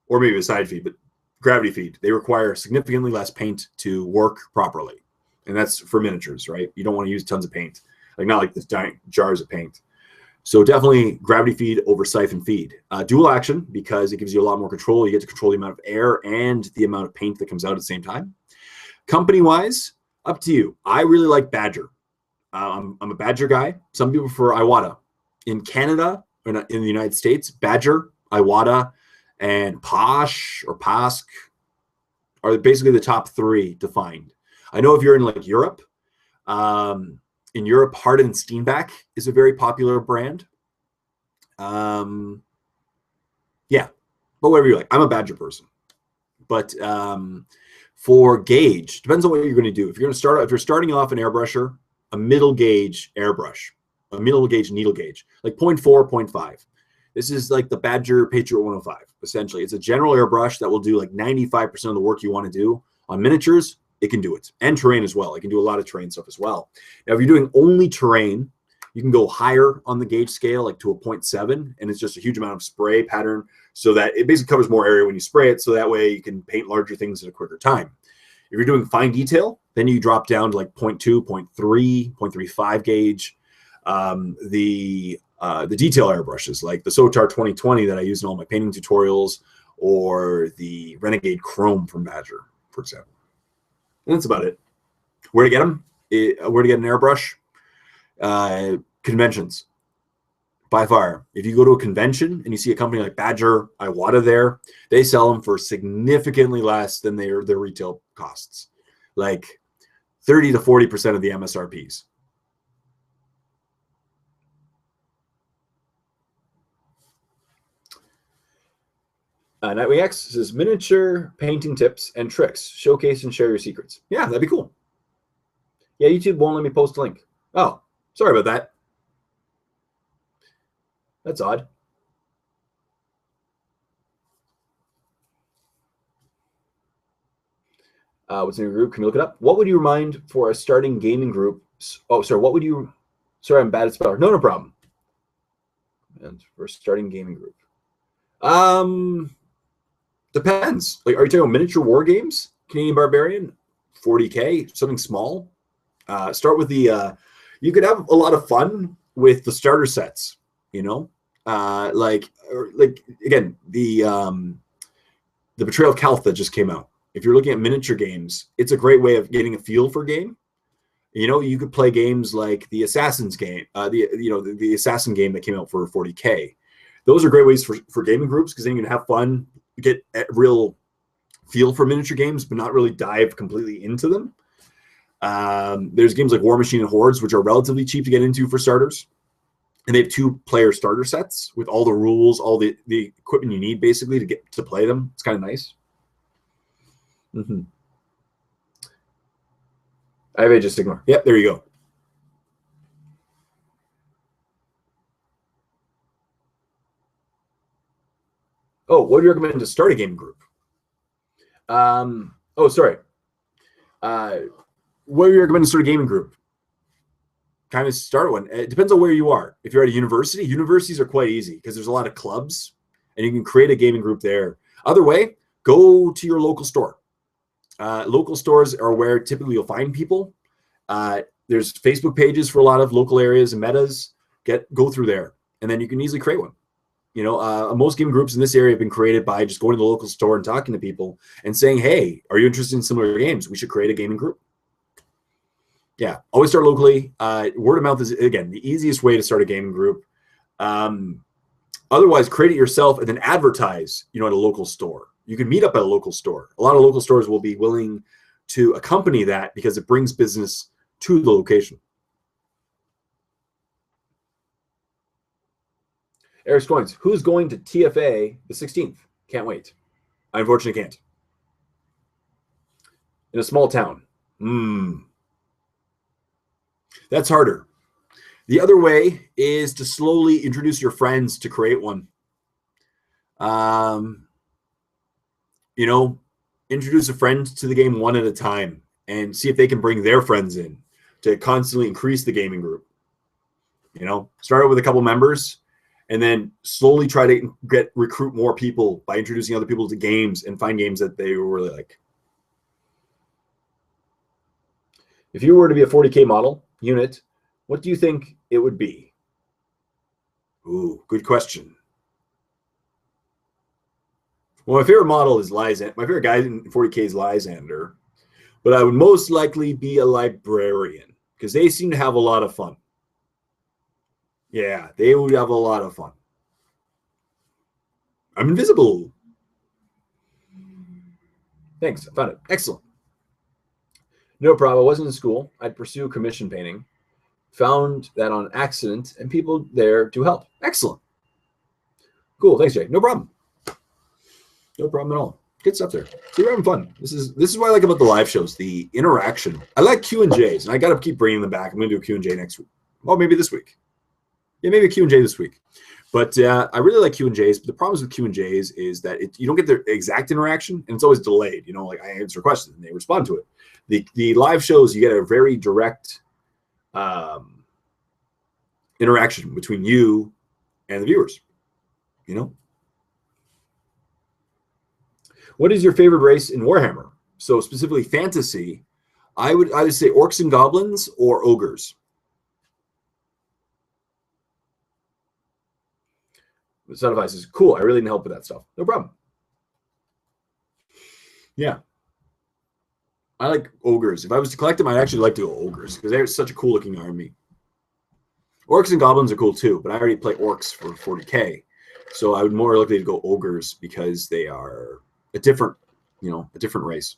or maybe a side feed, but gravity feed. They require significantly less paint to work properly. And that's for miniatures, right? You don't want to use tons of paint, not like this giant jars of paint. So definitely gravity feed over siphon feed. Dual action, because it gives you a lot more control. You get to control the amount of air and the amount of paint that comes out at the same time. Company-wise, up to you. I really like Badger. I'm a Badger guy. Some people prefer Iwata. In Canada, or in the United States, Badger, Iwata, and Posh or Pask are basically the top three defined. I know if you're in Europe, in Europe, Harden Steenback is a very popular brand. But whatever you like. I'm a Badger person. But for gauge, depends on what you're going to do. If you're starting off an airbrusher, a middle gauge airbrush, a middle gauge needle gauge, like 0.4, 0.5. This is like the Badger Patriot 105, essentially. It's a general airbrush that will do 95% of the work you want to do. On miniatures, it can do it. And terrain as well. It can do a lot of terrain stuff as well. Now, if you're doing only terrain, you can go higher on the gauge scale, to a 0.7, and it's just a huge amount of spray pattern so that it basically covers more area when you spray it, so that way you can paint larger things at a quicker time. If you're doing fine detail, then you drop down to 0.2, 0.3, 0.35 gauge. The detail airbrushes, like the Sotar 2020 that I use in all my painting tutorials, or the Renegade Chrome from Badger, for example. And that's about it. Where to get them? Where to get an airbrush? Conventions. By far. If you go to a convention and you see a company like Badger, Iwata there, they sell them for significantly less than their retail costs. 30 to 40% of the MSRPs. Nightwing X says, miniature painting tips and tricks. Showcase and share your secrets. Yeah, that'd be cool. Yeah, YouTube won't let me post a link. Oh, sorry about that. That's odd. What's in your group? Can you look it up? What would you remind for a starting gaming group? Oh, sorry. What would you... Sorry, I'm bad at spelling. No problem. And for a starting gaming group. Depends. Are you talking about miniature war games? Canadian Barbarian, 40K, something small. Start with the. You could have a lot of fun with the starter sets. Again, the Betrayal of Calth that just came out. If you're looking at miniature games, it's a great way of getting a feel for a game. You could play games like the Assassin's game, the Assassin game that came out for 40K. Those are great ways for gaming groups, because then you can have fun, get a real feel for miniature games, but not really dive completely into them. There's games like War Machine and Hordes, which are relatively cheap to get into for starters. And they have 2-player starter sets with all the rules, all the equipment you need basically to get to play them. It's kind of nice. I have Age of Sigmar. Yep, there you go. Oh, what do you recommend to start a gaming group? Oh, sorry. What do you recommend to start a gaming group? Kind of start one. It depends on where you are. If you're at a university, universities are quite easy because there's a lot of clubs and you can create a gaming group there. Other way, go to your local store. Local stores are where typically you'll find people. There's Facebook pages for a lot of local areas and metas. Go through there, and then you can easily create one. You know, most gaming groups in this area have been created by just going to the local store and talking to people and saying, hey, are you interested in similar games? We should create a gaming group. Yeah, always start locally. Word of mouth is, again, the easiest way to start a gaming group. Otherwise, create it yourself and then advertise, you know, at a local store. You can meet up at a local store. A lot of local stores will be willing to accompany that because it brings business to the location. Eric's Coins, who's going to TFA the 16th? Can't wait. I unfortunately can't. In a small town. That's harder. The other way is to slowly introduce your friends to create one. You know, introduce a friend to the game one at a time and see if they can bring their friends in to constantly increase the gaming group. You know, start out with a couple members and then slowly try to recruit more people by introducing other people to games and find games that they really like. If you were to be a 40K model unit, what do you think it would be? Ooh, good question. Well, my favorite model is Lysander. My favorite guy in 40K is Lysander. But I would most likely be a librarian because they seem to have a lot of fun. Yeah, they would have a lot of fun. I'm invisible. Thanks, I found it. Excellent. No problem. I wasn't in school. I'd pursue commission painting. Found that on accident and people there to help. Excellent. Cool. Thanks, Jay. No problem. No problem at all. Good stuff there. See, we're having fun. This is what I like about the live shows, the interaction. I like Q&Js, and I got to keep bringing them back. I'm going to do a Q&J next week. Well, maybe this week. Yeah, maybe a Q&J this week. But I really like Q&Js. But the problems with Q&Js is that you don't get the exact interaction, and it's always delayed. You know, like I answer questions, and they respond to it. The live shows, you get a very direct interaction between you and the viewers. You know? What is your favorite race in Warhammer? So specifically fantasy, I would either say orcs and goblins or ogres. The Son of Ice is cool. I really need help with that stuff. No problem. Yeah. I like ogres. If I was to collect them, I'd actually like to go ogres because they're such a cool looking army. Orcs and goblins are cool too, but I already play orcs for 40K. So I would more likely to go ogres because they are a different, you know, a different race.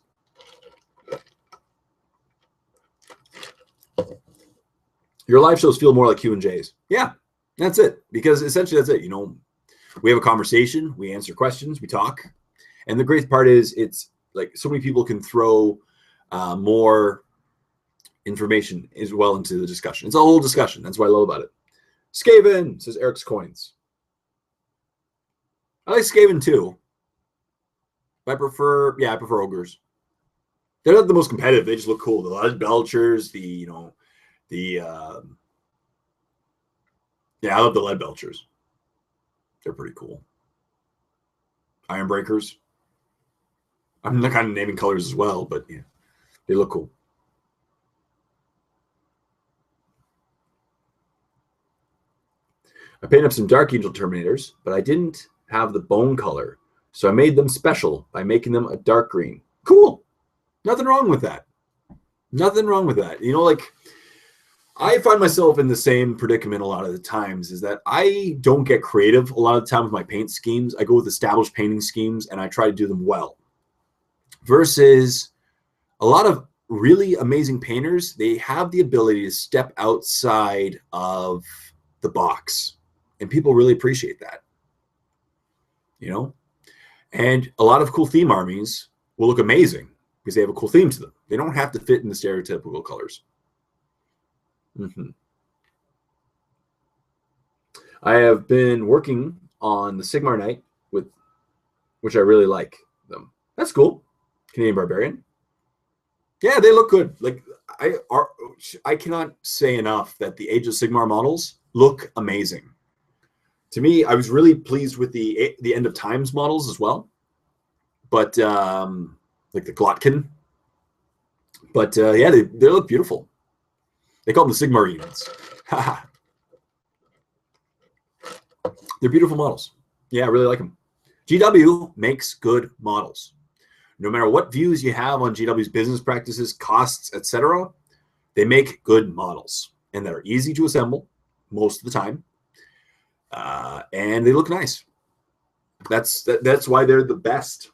Your live shows feel more like Q&Js. Yeah, that's it. Because essentially that's it. You know, we have a conversation, we answer questions, we talk. And the great part is it's like so many people can throw more information as well into the discussion. It's a whole discussion. That's what I love about it. Skaven, says Eric's Coins. I like Skaven too. I prefer ogres. They're not the most competitive. They just look cool. The lead belchers, I love the lead belchers. They're pretty cool. Iron breakers. I'm not kind of naming colors as well, but yeah, they look cool. I painted up some Dark Angel Terminators, but I didn't have the bone color. So I made them special by making them a dark green. Cool. Nothing wrong with that. Nothing wrong with that. You know, like I find myself in the same predicament a lot of the times is that I don't get creative a lot of the time with my paint schemes. I go with established painting schemes and I try to do them well. Versus a lot of really amazing painters, they have the ability to step outside of the box, and people really appreciate that. You know, and a lot of cool theme armies will look amazing because they have a cool theme to them. They don't have to fit in the stereotypical colors. I have been working on the Sigmar Knight with, which I really like them. That's cool. Canadian Barbarian. Yeah, they look good. Like I cannot say enough that the Age of Sigmar models look amazing. To me, I was really pleased with the End of Times models as well. But like the Glotkin. But yeah, they look beautiful. They call them the Sigmarines. They're beautiful models. Yeah, I really like them. GW makes good models. No matter what views you have on GW's business practices, costs, etc., they make good models. And they're easy to assemble most of the time. And they look nice. That's why they're the best,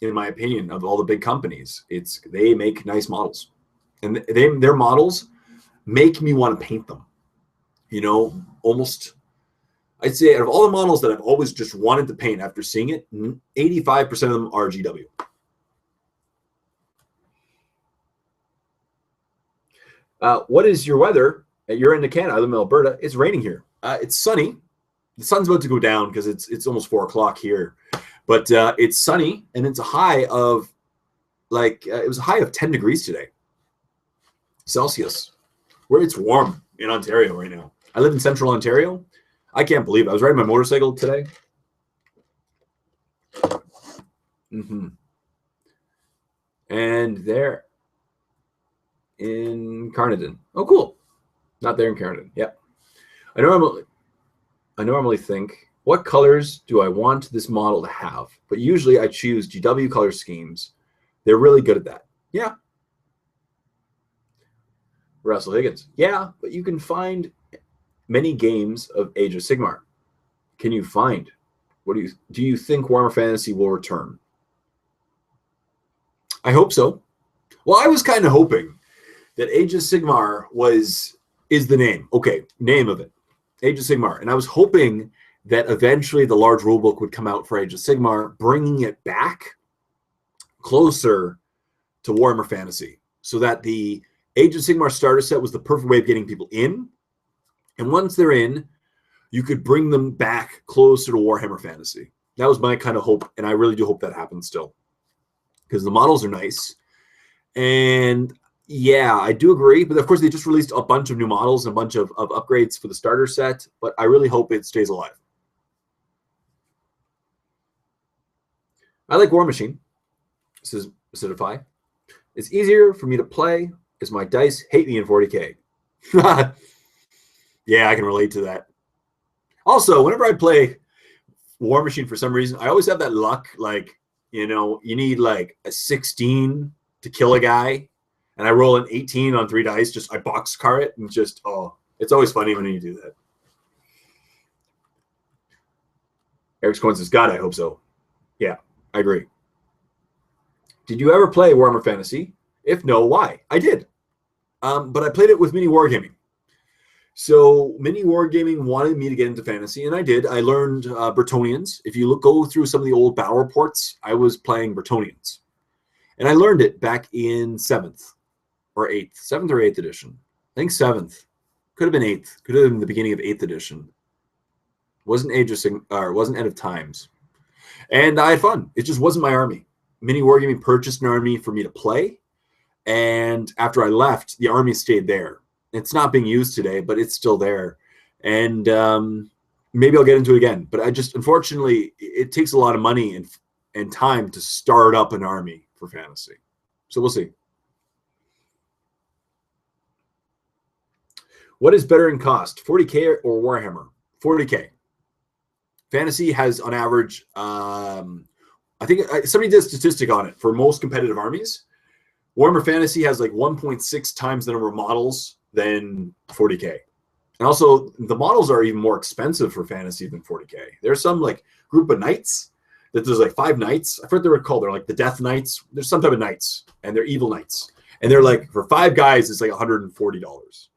in my opinion, of all the big companies. They make nice models. And their models make me want to paint them. You know, almost, I'd say out of all the models that I've always just wanted to paint after seeing it, 85% of them are GW. What is your weather? You're in Canada. I live in Alberta. It's raining here. It's sunny. The sun's about to go down because it's almost 4 o'clock here. But it's sunny, and it's a high of, it was a high of 10 degrees today. Celsius. Where it's warm in Ontario right now. I live in central Ontario. I can't believe it. I was riding my motorcycle today. And there in Carnarvon. Oh, cool. Not there in Carnarvon. Yep. I normally think, what colors do I want this model to have? But usually I choose GW color schemes. They're really good at that. Yeah. Russell Higgins. Yeah, but you can find many games of Age of Sigmar. Can you find? Do you think Warhammer Fantasy will return? I hope so. Well, I was kind of hoping that Age of Sigmar is the name. Okay, name of it. Age of Sigmar. And I was hoping that eventually the large rulebook would come out for Age of Sigmar, bringing it back closer to Warhammer Fantasy, so that the Age of Sigmar starter set was the perfect way of getting people in. And once they're in, you could bring them back closer to Warhammer Fantasy. That was my kind of hope, and I really do hope that happens still. Because the models are nice. And yeah, I do agree. But of course, they just released a bunch of new models and a bunch of upgrades for the starter set. But I really hope it stays alive. I like War Machine. This is Acidify. It's easier for me to play as my dice hate me in 40K. Yeah, I can relate to that. Also, whenever I play War Machine, for some reason, I always have that luck, you need a 16 to kill a guy, and I roll an 18 on 3 dice, I boxcar it, and it's always funny when you do that. Eric's Coin says, God, I hope so. Yeah, I agree. Did you ever play Warhammer Fantasy? If no, why? I did. But I played it with Miniwargaming. So Miniwargaming wanted me to get into fantasy, and I did. I learned Bretonnians. If you go through some of the old battle reports, I was playing Bretonnians. And I learned it back in 7th or 8th edition. I think 7th. Could have been 8th. Could have been the beginning of 8th edition. Wasn't wasn't End of Times. And I had fun. It just wasn't my army. Miniwargaming purchased an army for me to play. And after I left, the army stayed there. It's not being used today, but it's still there. And maybe I'll get into it again. But unfortunately, it takes a lot of money and time to start up an army for fantasy. So we'll see. What is better in cost, 40K or Warhammer? 40K. Fantasy has, on average, I think somebody did a statistic on it for most competitive armies. Warhammer Fantasy has 1.6 times the number of models than 40K. And also, the models are even more expensive for fantasy than 40K. There's some group of knights that there's 5 knights. I forget what they're called. They're the Death Knights. There's some type of knights, and they're evil knights. And they're for 5 guys, it's $140.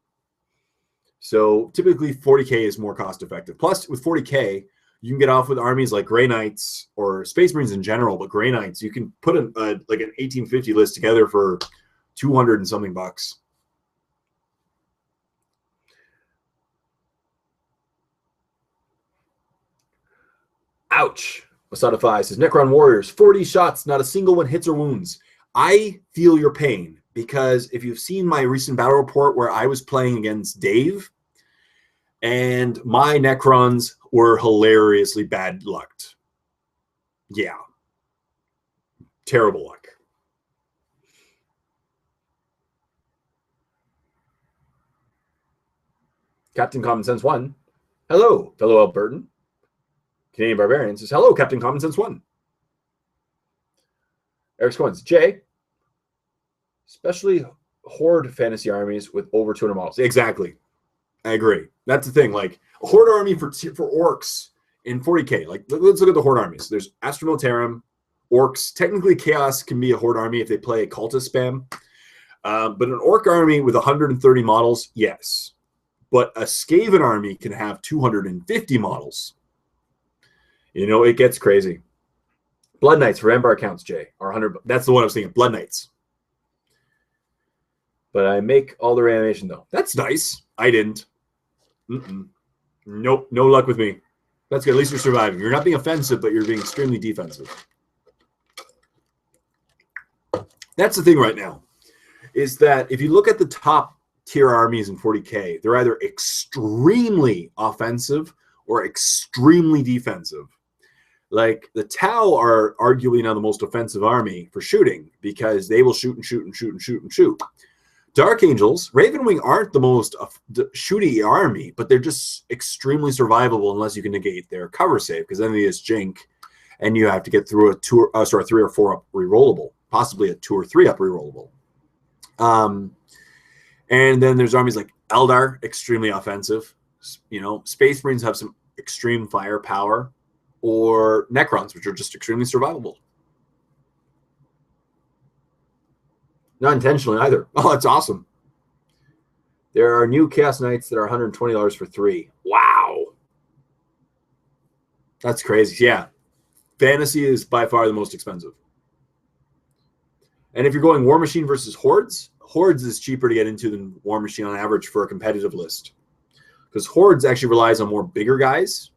So typically 40k is more cost effective. Plus, with 40k, you can get off with armies like Grey Knights or Space Marines in general, but Grey Knights, you can put like an 1850 list together for 200 and something bucks. Ouch. Masadafai says, Necron Warriors, 40 shots, not a single one hits or wounds. I feel your pain, because if you've seen my recent battle report where I was playing against Dave, and my Necrons were hilariously bad lucked. Yeah. Terrible luck. Captain Common Sense 1. Hello, fellow Albertan. Canadian Barbarian says, hello, Captain Common Sense 1. Eric Squins, Jay, especially Horde fantasy armies with over 200 models. Exactly. I agree. That's the thing. Like, a Horde army for orcs in 40k. Like, let's look at the Horde armies. There's Astra Militarum, orcs. Technically, Chaos can be a Horde army if they play a cultist spam. But an orc army with 130 models, yes. But a Skaven army can have 250 models. You know, it gets crazy. Blood Knights for Embar accounts, Jay, are 100. That's the one I was thinking. Blood Knights. But I make all the animation, though. That's nice. I didn't. Nope. No luck with me. That's good. At least you're surviving. You're not being offensive, but you're being extremely defensive. That's the thing right now, is that if you look at the top tier armies in 40k, they're either extremely offensive or extremely defensive. Like, the Tau are arguably now the most offensive army for shooting, because they will shoot and shoot and shoot and shoot and shoot. Dark Angels, Ravenwing aren't the most shooty army, but they're just extremely survivable unless you can negate their cover save, because then they just jink, and you have to get through a 3 or 4 up rerollable, possibly a 2 or 3 up rerollable. And then there's armies like Eldar, extremely offensive. You know, Space Marines have some extreme firepower, or Necrons, which are just extremely survivable. Not intentionally either. Oh, that's awesome. There are new Chaos Knights that are $120 for 3. Wow. That's crazy. Yeah. Fantasy is by far the most expensive. And if you're going War Machine versus Hordes, Hordes is cheaper to get into than War Machine on average for a competitive list. Because Hordes actually relies on more bigger guys.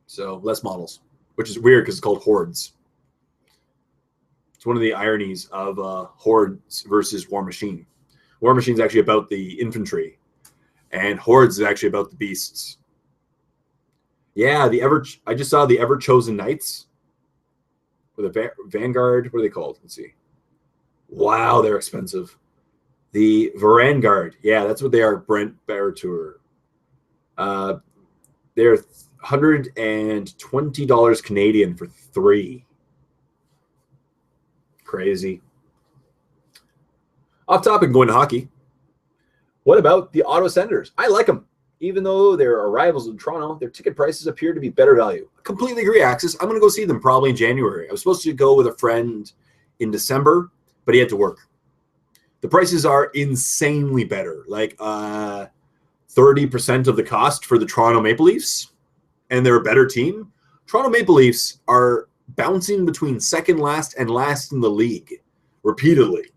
So less models, which is weird because it's called Hordes. It's one of the ironies of Hordes versus War Machine. War Machine is actually about the infantry, and Hordes is actually about the beasts. Yeah, I just saw the Ever Chosen Knights with a Vanguard. What are they called? Let's see. Wow, they're expensive. The Varangard. Yeah, that's what they are. Brent Baratour. They're $120 Canadian for 3. Crazy. Off topic, going to hockey. What about the Ottawa Senators? I like them. Even though they're arrivals in Toronto, their ticket prices appear to be better value. I completely agree, Axis. I'm going to go see them probably in January. I was supposed to go with a friend in December, but he had to work. The prices are insanely better, like 30% of the cost for the Toronto Maple Leafs, and they're a better team. Toronto Maple Leafs are bouncing between second last and last in the league repeatedly.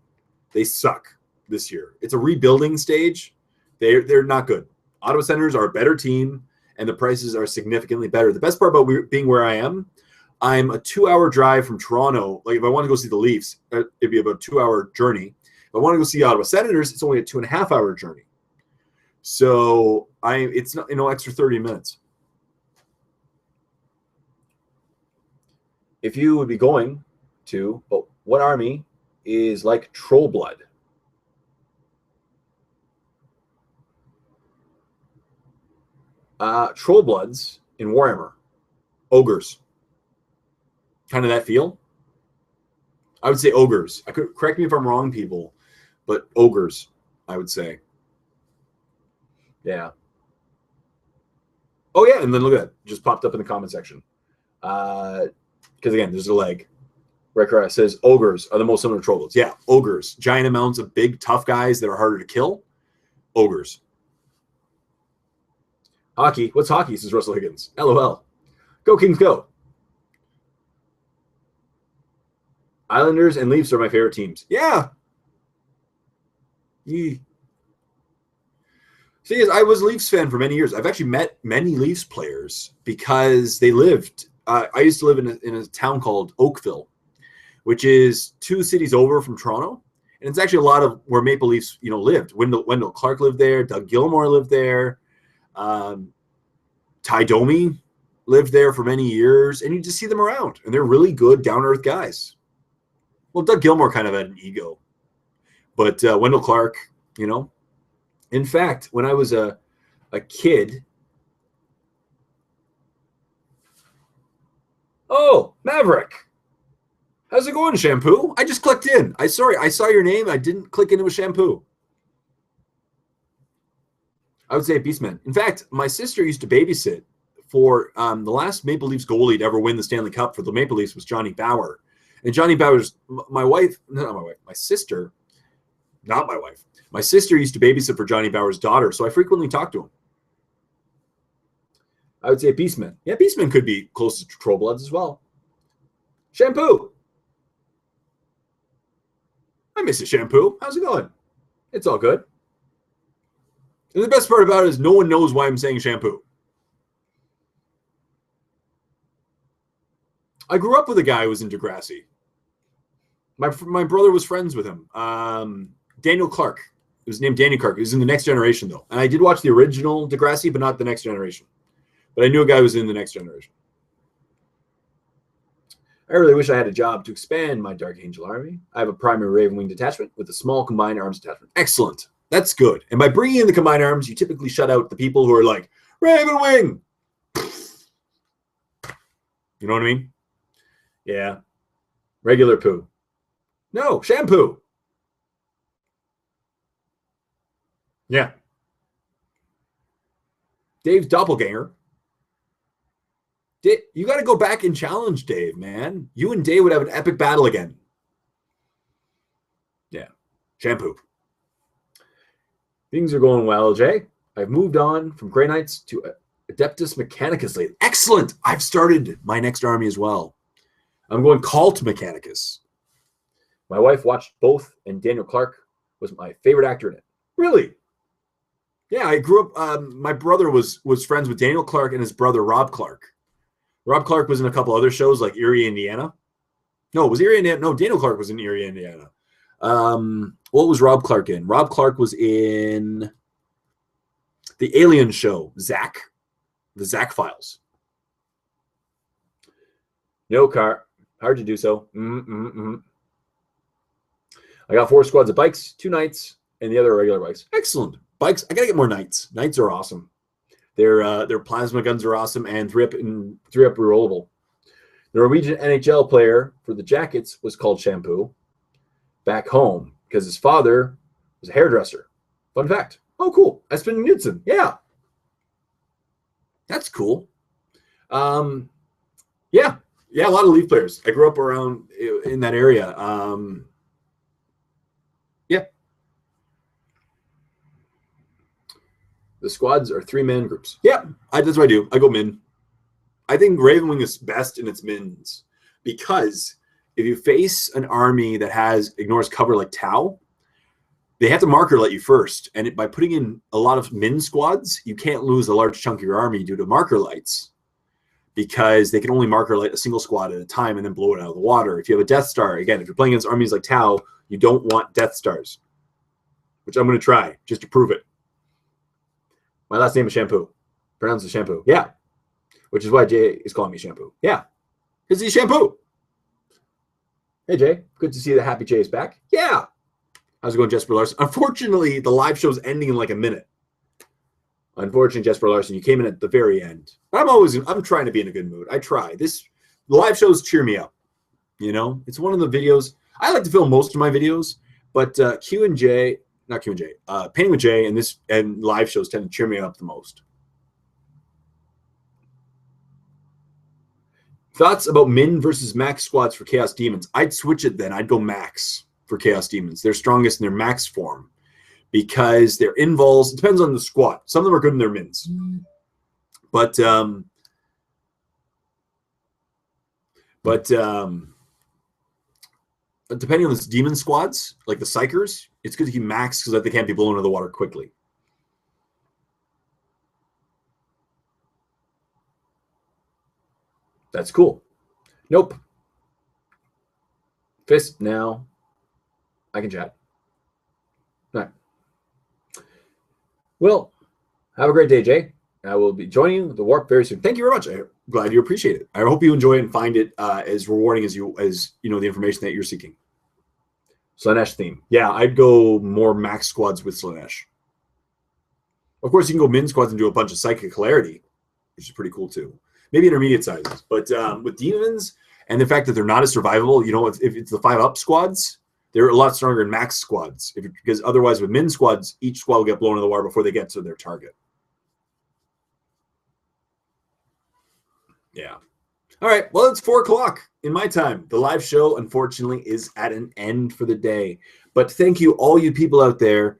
They suck this year. It's a rebuilding stage. They're not good. Ottawa Senators are a better team, and the prices are significantly better. The best part about being where I am, I'm a 2-hour drive from Toronto. Like, if I want to go see the Leafs, it'd be about a 2-hour journey. If I want to go see Ottawa Senators, it's only a 2.5-hour journey. So it's not, extra 30 minutes. If you would be going to, but what army is like Troll Blood? Troll Bloods in Warhammer. Ogres. Kind of that feel. I would say ogres. Correct me if I'm wrong, people, but ogres, I would say. Yeah. Oh, yeah, and then look at that. Just popped up in the comment section. Because, again, there's a leg. Rekra says ogres are the most similar to troll bloods. Yeah, ogres. Giant amounts of big, tough guys that are harder to kill. Ogres. Hockey. What's hockey? Says Russell Higgins. LOL. Go Kings, go. Islanders and Leafs are my favorite teams. Yeah. See, I was a Leafs fan for many years. I've actually met many Leafs players because they lived. I used to live in a town called Oakville, which is 2 cities over from Toronto, and it's actually a lot of where Maple Leafs, lived. Wendell Clark lived there. Doug Gilmour lived there. Ty Domi lived there for many years, and you just see them around, and they're really good, down-to-earth guys. Well, Doug Gilmour kind of had an ego, but Wendell Clark, In fact, when I was a kid, oh, Maverick, how's it going, Shampoo? I just clicked in. I saw your name. I didn't click into a Shampoo. I would say Beastman. In fact, my sister used to babysit for the last Maple Leafs goalie to ever win the Stanley Cup for the Maple Leafs was Johnny Bower. And Johnny Bower's my sister, not my wife. My sister used to babysit for Johnny Bower's daughter, so I frequently talked to him. I would say Beastman. Yeah, Beastman could be closest to Troll Bloods as well. Shampoo. I miss you, Shampoo. How's it going? It's all good. And the best part about it is no one knows why I'm saying Shampoo. I grew up with a guy who was in Degrassi. My brother was friends with him. Daniel Clark. He was named Daniel Clark. He was in the Next Generation, though. And I did watch the original Degrassi, but not the Next Generation. But I knew a guy who was in the Next Generation. I really wish I had a job to expand my Dark Angel army. I have a primary Raven Wing detachment with a small combined arms detachment. Excellent. That's good. And by bringing in the combined arms, you typically shut out the people who are like, Raven Wing! You know what I mean? Yeah. Regular poo. No, Shampoo. Yeah. Dave's doppelganger. You got to go back and challenge Dave, man. You and Dave would have an epic battle again. Yeah. Shampoo. Things are going well, Jay. I've moved on from Grey Knights to Adeptus Mechanicus lately. Excellent. I've started my next army as well. I'm going Cult Mechanicus. My wife watched both, and Daniel Clark was my favorite actor in it. Really? Yeah, I grew up. My brother was friends with Daniel Clark and his brother Rob Clark. Rob Clark was in a couple other shows like Erie, Indiana. No, it was Erie, Indiana. No, Daniel Clark was in Erie, Indiana. What was Rob Clark in? Rob Clark was in the Alien show, Zack, the Zack Files. No car. Hard to do so. I got 4 squads of bikes, 2 knights, and the other regular bikes. Excellent. Bikes. I gotta get more knights. Knights are awesome. Their plasma guns are awesome, and 3-up rerollable. The Norwegian NHL player for the Jackets was called Shampoo back home because his father was a hairdresser. Fun fact. Oh, cool. Espen Knudsen. Yeah. That's cool. Yeah, a lot of Leaf players. I grew up around in that area. Yeah. The squads are 3-man groups. Yeah, that's what I do. I go min. I think Ravenwing is best in its mins because if you face an army that ignores cover like Tau, they have to marker light you first. And by putting in a lot of min squads, you can't lose a large chunk of your army due to marker lights because they can only marker light a single squad at a time and then blow it out of the water. If you have a Death Star, again, if you're playing against armies like Tau, you don't want Death Stars, which I'm going to try just to prove it. My last name is Shampoo. Pronounce it Shampoo. Yeah. Which is why Jay is calling me Shampoo. Yeah. Because he's Shampoo. Hey, Jay. Good to see that Happy Jay is back. Yeah. How's it going, Jesper Larson? Unfortunately, the live show's ending in like a minute. Unfortunately, Jesper Larson, you came in at the very end. I'm trying to be in a good mood. I try. The live shows cheer me up. It's one of the videos. I like to film most of my videos, but Painting with Jay and live shows tend to cheer me up the most. Thoughts about min versus max squads for Chaos Demons? I'd switch it then. I'd go max for Chaos Demons. They're strongest in their max form because their invols, it depends on the squad. Some of them are good in their mins. But depending on this demon squads, like the Psychers, it's good to keep max because they can't be blown into the water quickly. That's cool. Nope. Fist now. I can chat. All right. Well, have a great day, Jay. I will be joining the warp very soon. Thank you very much. I'm glad you appreciate it. I hope you enjoy it and find it as rewarding as you know the information that you're seeking. Slaanesh theme. Yeah, I'd go more max squads with Slaanesh. Of course, you can go min squads and do a bunch of psychic hilarity, which is pretty cool too. Maybe intermediate sizes, but with demons and the fact that they're not as survivable, you know, if it's the 5-up squads, they're a lot stronger in max squads. Because otherwise, with min squads, each squad will get blown in the water before they get to their target. Yeah. All right. Well, it's 4 o'clock in my time. The live show, unfortunately, is at an end for the day. But thank you, all you people out there,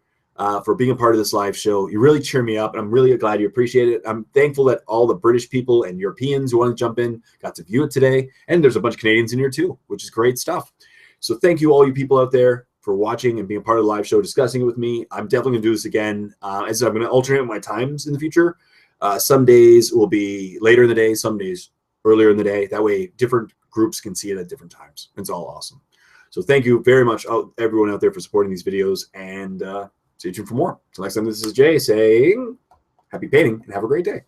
for being a part of this live show. You really cheer me up, and I'm really glad you appreciate it. I'm thankful that all the British people and Europeans who want to jump in got to view it today. And there's a bunch of Canadians in here too, which is great stuff. So thank you, all you people out there, for watching and being a part of the live show, discussing it with me. I'm definitely going to do this again. As I'm going to alternate my times in the future. Some days will be later in the day, some days earlier in the day. That way, different groups can see it at different times. It's all awesome. So thank you very much, everyone out there, for supporting these videos, and stay tuned for more. Until next time, this is Jay saying happy painting and have a great day.